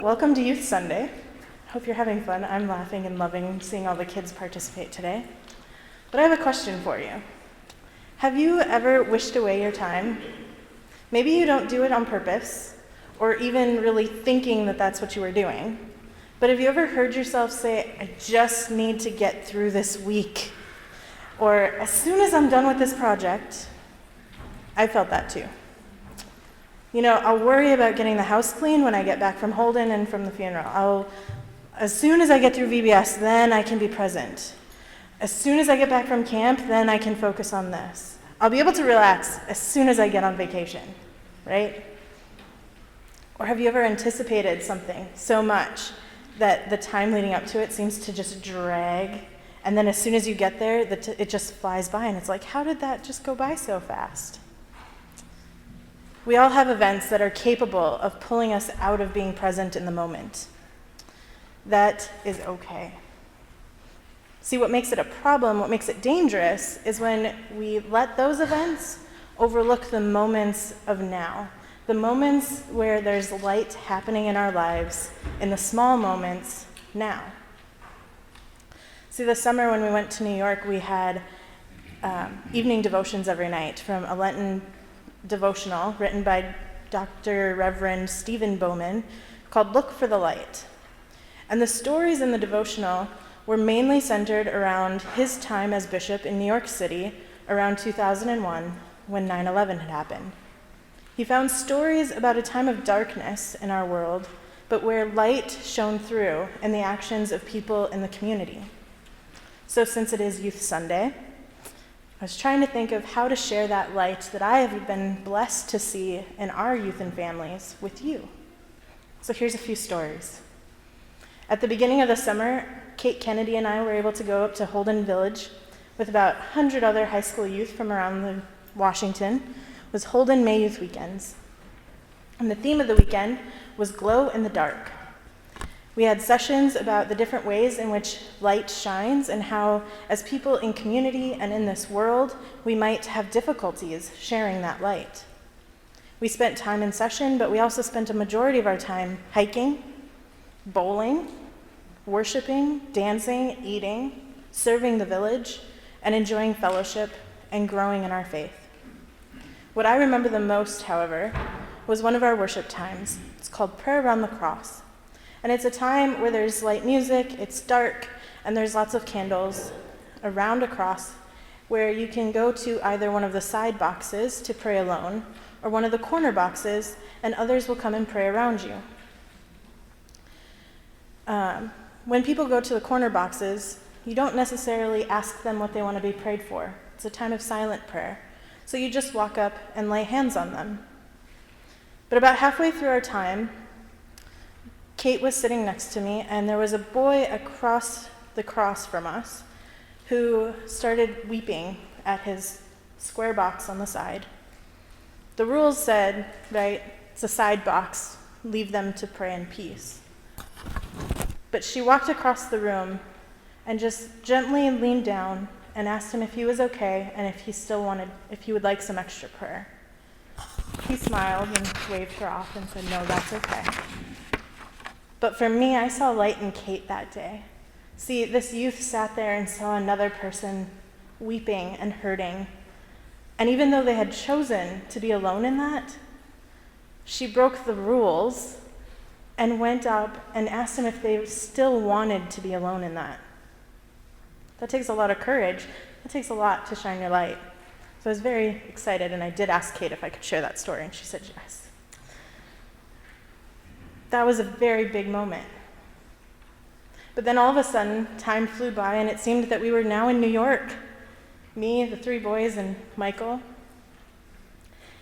Welcome to Youth Sunday. Hope you're having fun. I'm laughing and loving seeing all the kids participate today. But I have a question for you. Have you ever wished away your time? Maybe you don't do it on purpose, or even really thinking that that's what you were doing. But have you ever heard yourself say, I just need to get through this week? Or as soon as I'm done with this project? I felt that too. You know, I'll worry about getting the house clean when I get back from Holden and from the funeral. As soon as I get through VBS, then I can be present. As soon as I get back from camp, then I can focus on this. I'll be able to relax as soon as I get on vacation, right? Or have you ever anticipated something so much that the time leading up to it seems to just drag, and then as soon as you get there, it just flies by, and it's like, how did that just go by so fast? We all have events that are capable of pulling us out of being present in the moment. That is okay. See, what makes it a problem, what makes it dangerous, is when we let those events overlook the moments of now, the moments where there's light happening in our lives, in the small moments now. See, this summer when we went to New York, we had evening devotions every night from a Lenten devotional written by Dr. Reverend Stephen Bowman called Look for the Light. And the stories in the devotional were mainly centered around his time as bishop in New York City around 2001 when 9/11 had happened. He found stories about a time of darkness in our world, but where light shone through in the actions of people in the community. So since it is Youth Sunday, I was trying to think of how to share that light that I have been blessed to see in our youth and families with you. So here's a few stories. At the beginning of the summer, Kate Kennedy and I were able to go up to Holden Village with about 100 other high school youth from around Washington. It was Holden May Youth Weekends. And the theme of the weekend was Glow in the Dark. We had sessions about the different ways in which light shines and how, as people in community and in this world, we might have difficulties sharing that light. We spent time in session, but we also spent a majority of our time hiking, bowling, worshiping, dancing, eating, serving the village, and enjoying fellowship and growing in our faith. What I remember the most, however, was one of our worship times. It's called Prayer Around the Cross. And it's a time where there's light music, it's dark, and there's lots of candles around a cross where you can go to either one of the side boxes to pray alone or one of the corner boxes, and others will come and pray around you. When people go to the corner boxes, you don't necessarily ask them what they want to be prayed for. It's a time of silent prayer. So you just walk up and lay hands on them. But about halfway through our time, Kate was sitting next to me, and there was a boy across the cross from us who started weeping at his square box on the side. The rules said, right, it's a side box, leave them to pray in peace. But she walked across the room and just gently leaned down and asked him if he was okay and if he would like some extra prayer. He smiled and waved her off and said, no, that's okay. But for me, I saw light in Kate that day. See, this youth sat there and saw another person weeping and hurting. And even though they had chosen to be alone in that, she broke the rules and went up and asked him if they still wanted to be alone in that. That takes a lot of courage. It takes a lot to shine your light. So I was very excited, and I did ask Kate if I could share that story, and she said yes. That was a very big moment. But then all of a sudden, time flew by, and it seemed that we were now in New York. Me, the 3 boys, and Michael.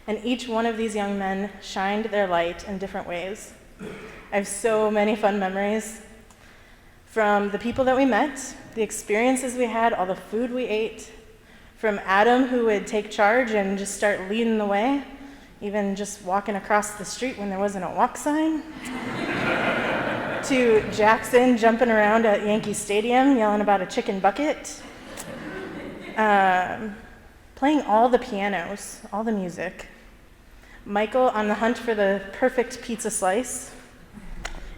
And each one of these young men shined their light in different ways. I have so many fun memories from the people that we met, the experiences we had, all the food we ate, from Adam, who would take charge and just start leading the way, even just walking across the street when there wasn't a walk sign, to Jackson jumping around at Yankee Stadium yelling about a chicken bucket, playing all the pianos, all the music, Michael on the hunt for the perfect pizza slice,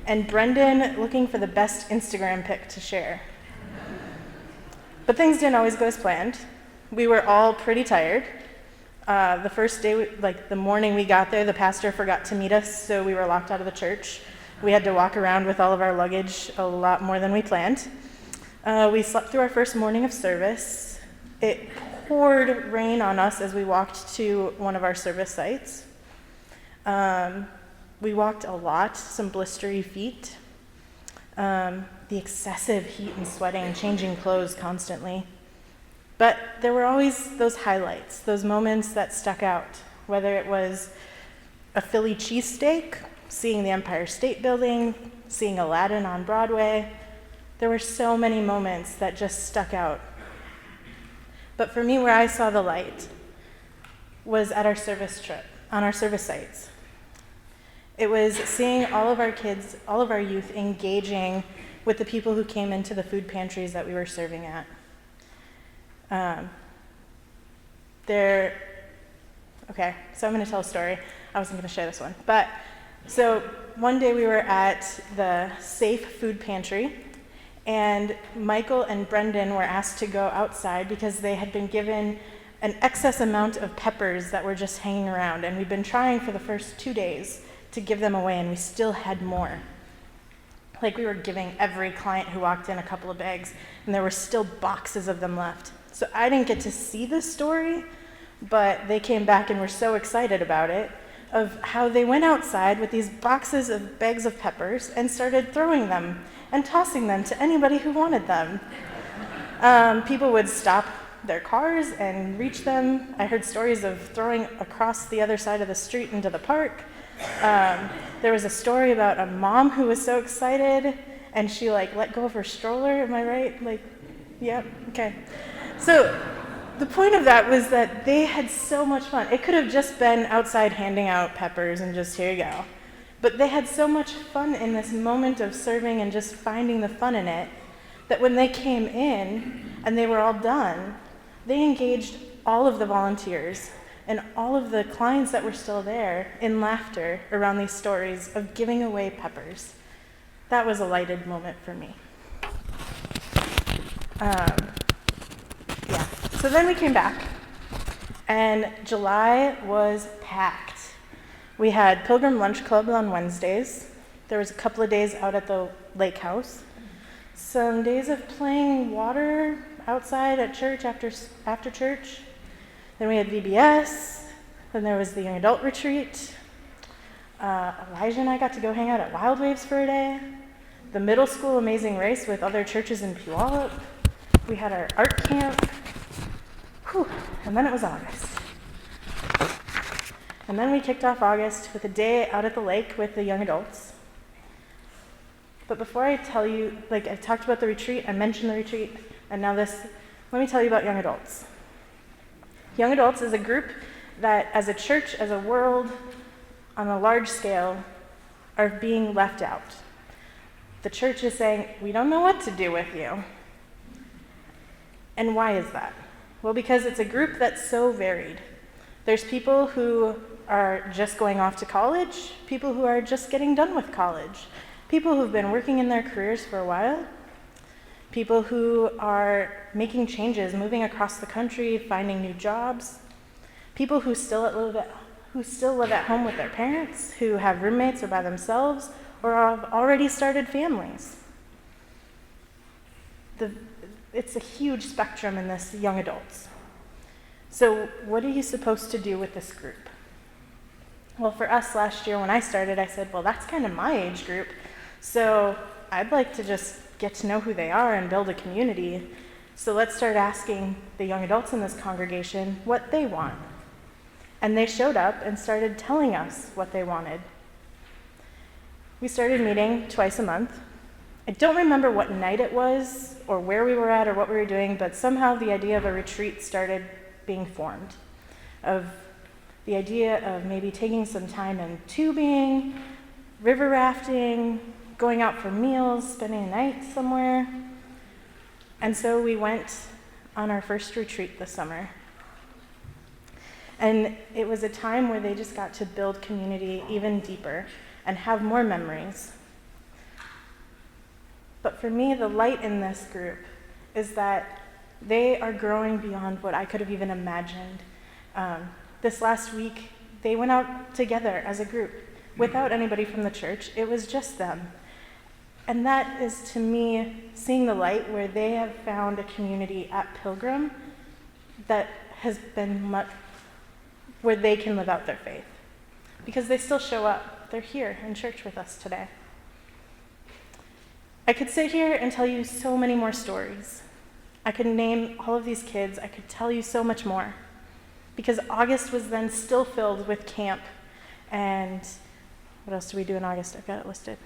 and Brendan looking for the best Instagram pic to share. But things didn't always go as planned. We were all pretty tired. The first day, the morning we got there, the pastor forgot to meet us, so we were locked out of the church. We had to walk around with all of our luggage a lot more than we planned. We slept through our first morning of service. It poured rain on us as we walked to one of our service sites. We walked a lot, some blistery feet. The excessive heat and sweating, changing clothes constantly. But there were always those highlights, those moments that stuck out, whether it was a Philly cheesesteak, seeing the Empire State Building, seeing Aladdin on Broadway. There were so many moments that just stuck out. But for me, where I saw the light was at our service trip, on our service sites. It was seeing all of our kids, all of our youth engaging with the people who came into the food pantries that we were serving at. Okay, so I'm going to tell a story. I wasn't going to share this one. So one day we were at the Safe Food Pantry, and Michael and Brendan were asked to go outside because they had been given an excess amount of peppers that were just hanging around, and we'd been trying for the first 2 days to give them away, and we still had more. We were giving every client who walked in a couple of bags, and there were still boxes of them left. So I didn't get to see this story, but they came back and were so excited about it, of how they went outside with these boxes of bags of peppers and started throwing them and tossing them to anybody who wanted them. People would stop their cars and reach them. I heard stories of throwing across the other side of the street into the park. There was a story about a mom who was so excited and she let go of her stroller. Am I right? Yep, okay. So the point of that was that they had so much fun. It could have just been outside handing out peppers and just, here you go. But they had so much fun in this moment of serving and just finding the fun in it, that when they came in and they were all done, they engaged all of the volunteers and all of the clients that were still there in laughter around these stories of giving away peppers. That was a lighted moment for me. So then we came back, and July was packed. We had Pilgrim Lunch Club on Wednesdays. There was a couple of days out at the lake house. Some days of playing water outside at church after church. Then we had VBS. Then there was the young adult retreat. Elijah and I got to go hang out at Wild Waves for a day. The middle school Amazing Race with other churches in Puyallup. We had our art camp. And then it was August. And then we kicked off August with a day out at the lake with the young adults. But before I tell you, I talked about the retreat, I mentioned the retreat, and now this, let me tell you about young adults. Young adults is a group that, as a church, as a world, on a large scale, are being left out. The church is saying, we don't know what to do with you. And why is that? Well, because it's a group that's so varied. There's people who are just going off to college, people who are just getting done with college, people who've been working in their careers for a while, people who are making changes, moving across the country, finding new jobs, people who still live at home with their parents, who have roommates or by themselves, or have already started families. It's a huge spectrum in this young adults. So what are you supposed to do with this group? Well, for us last year when I started, I said, well, that's kind of my age group. So I'd like to just get to know who they are and build a community. So let's start asking the young adults in this congregation what they want. And they showed up and started telling us what they wanted. We started meeting twice a month. I don't remember what night it was or where we were at or what we were doing, but somehow the idea of a retreat started being formed, of the idea of maybe taking some time in tubing, river rafting, going out for meals, spending a night somewhere. And so we went on our first retreat this summer. And it was a time where they just got to build community even deeper and have more memories. But for me, the light in this group is that they are growing beyond what I could have even imagined. This last week, they went out together as a group without anybody from the church. It was just them. And that is, to me, seeing the light where they have found a community at Pilgrim that has been where they can live out their faith. Because they still show up. They're here in church with us today. I could sit here and tell you so many more stories. I could name all of these kids. I could tell you so much more. Because August was then still filled with camp. And what else do we do in August? I've got it listed.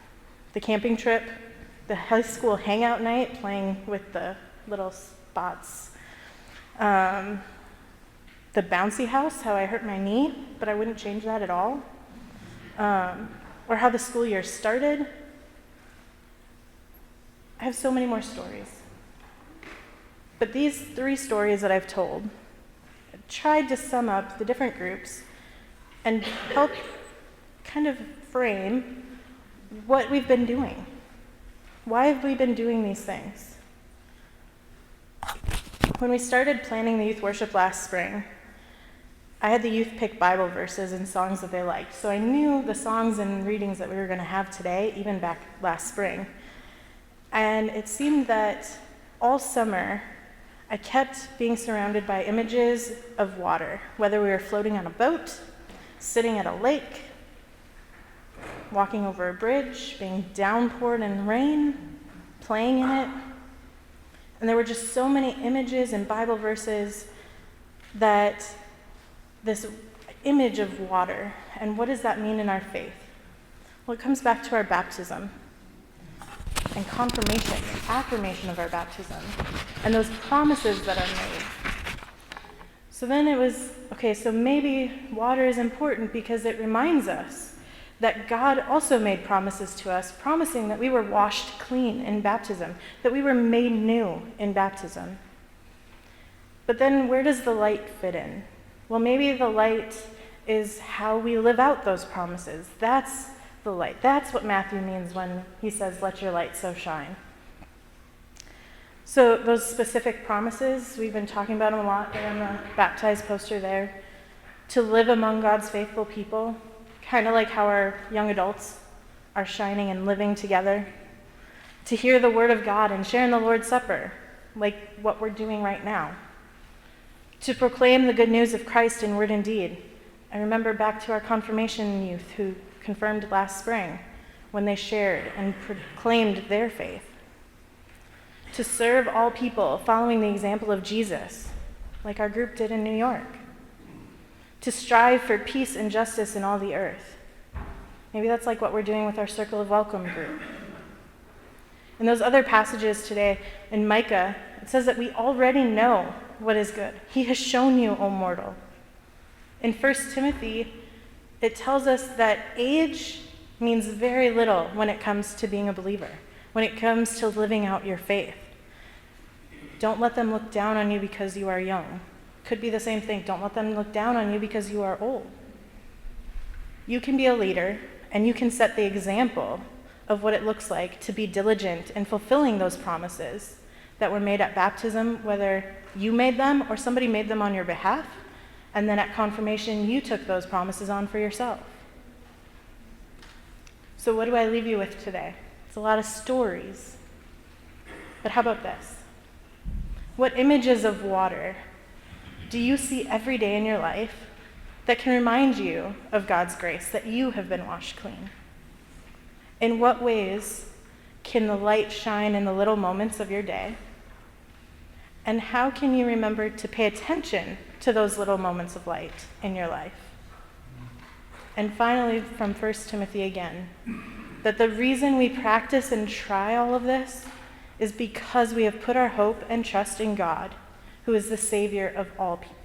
The camping trip, the high school hangout night, playing with the little spots. The bouncy house, how I hurt my knee, but I wouldn't change that at all. Or how the school year started. I have so many more stories. But these 3 stories that I've told, I tried to sum up the different groups and help kind of frame what we've been doing. Why have we been doing these things? When we started planning the youth worship last spring, I had the youth pick Bible verses and songs that they liked. So I knew the songs and readings that we were going to have today, even back last spring. And it seemed that all summer, I kept being surrounded by images of water, whether we were floating on a boat, sitting at a lake, walking over a bridge, being downpoured in rain, playing in it. And there were just so many images and Bible verses that this image of water, and what does that mean in our faith? Well, it comes back to our baptism and confirmation, and affirmation of our baptism, and those promises that are made. So then it was, okay, so maybe water is important because it reminds us that God also made promises to us, promising that we were washed clean in baptism, that we were made new in baptism. But then where does the light fit in? Well, maybe the light is how we live out those promises. That's the light. That's what Matthew means when he says, "Let your light so shine." So those specific promises, we've been talking about them a lot. They're on the baptized poster there. To live among God's faithful people, kind of like how our young adults are shining and living together. To hear the word of God and share in the Lord's Supper, like what we're doing right now. To proclaim the good news of Christ in word and deed. I remember back to our confirmation youth who confirmed last spring when they shared and proclaimed their faith. To serve all people, following the example of Jesus, like our group did in New York. To strive for peace and justice in all the earth. Maybe that's like what we're doing with our Circle of Welcome group. In those other passages today in Micah, it says that we already know what is good. He has shown you, O mortal. In 1 Timothy, it tells us that age means very little when it comes to being a believer, when it comes to living out your faith. Don't let them look down on you because you are young. Could be the same thing. Don't let them look down on you because you are old. You can be a leader, and you can set the example of what it looks like to be diligent in fulfilling those promises that were made at baptism, whether you made them or somebody made them on your behalf, and then at confirmation, you took those promises on for yourself. So what do I leave you with today? It's a lot of stories. But how about this? What images of water do you see every day in your life that can remind you of God's grace, that you have been washed clean? In what ways can the light shine in the little moments of your day? And how can you remember to pay attention to those little moments of light in your life? And finally, from 1 Timothy again, that the reason we practice and try all of this is because we have put our hope and trust in God, who is the Savior of all people.